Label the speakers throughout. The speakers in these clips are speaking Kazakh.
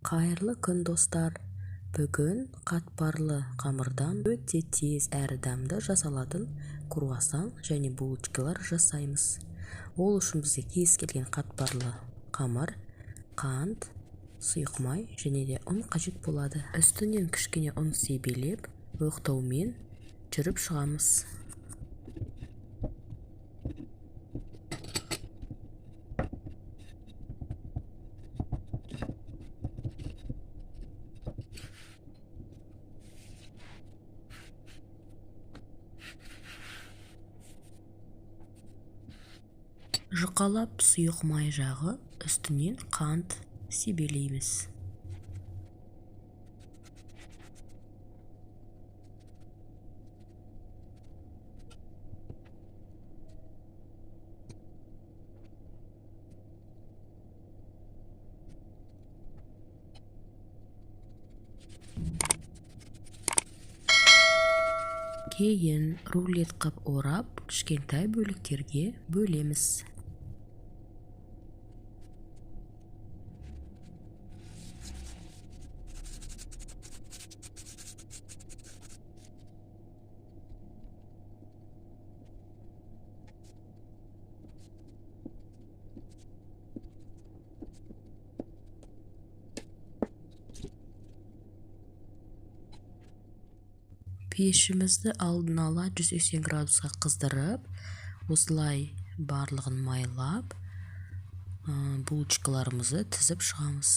Speaker 1: Қайырлы күн достар. Бүгін қатпарлы қамырдан өте тез әрі дәмді жасалатын круассан және булочкалар жасаймыз. Ол үшін бізге кез келген қатпарлы қамыр, қант, сұйық май және де ұн қажет болады. Үстінен кішкене ұн себелеп, оқтаумен жүріп шығамыз. Жұқалап сұйық май жағы, үстінен қант себелейміз. Кейін рулет қып орап, кішкентай бөліктерге бөлеміз. Пешімізді алдын ала 180 градусқа қыздырып, осылай барлығын майлап, булочкаларымызды тізіп шығамыз.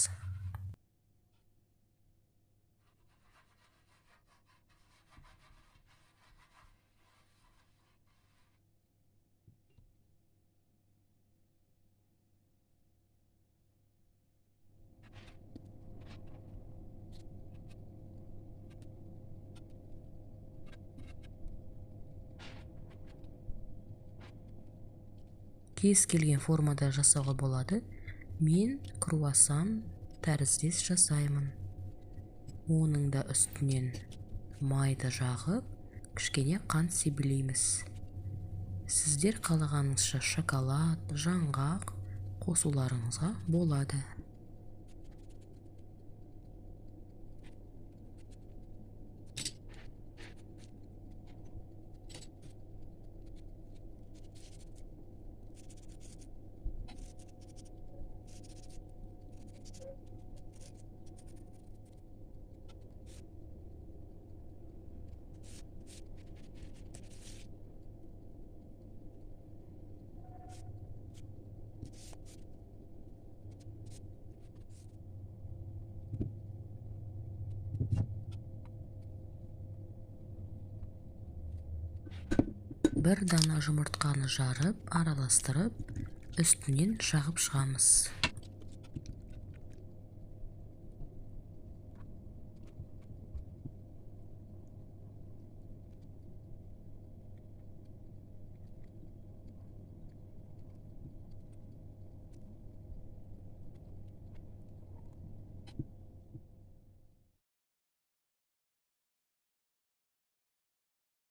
Speaker 1: Кез келген формада жасауға болады. Мен круассан тәріздес жасаймын. Оның да үстінен майды жағып, кішкене қант себелейміз. Сіздер қалағаныңызша шоколад, жаңғақ қосуларыңызға болады. Бір дана жұмыртқаны жарып, араластырып, үстінен жағып шығамыз.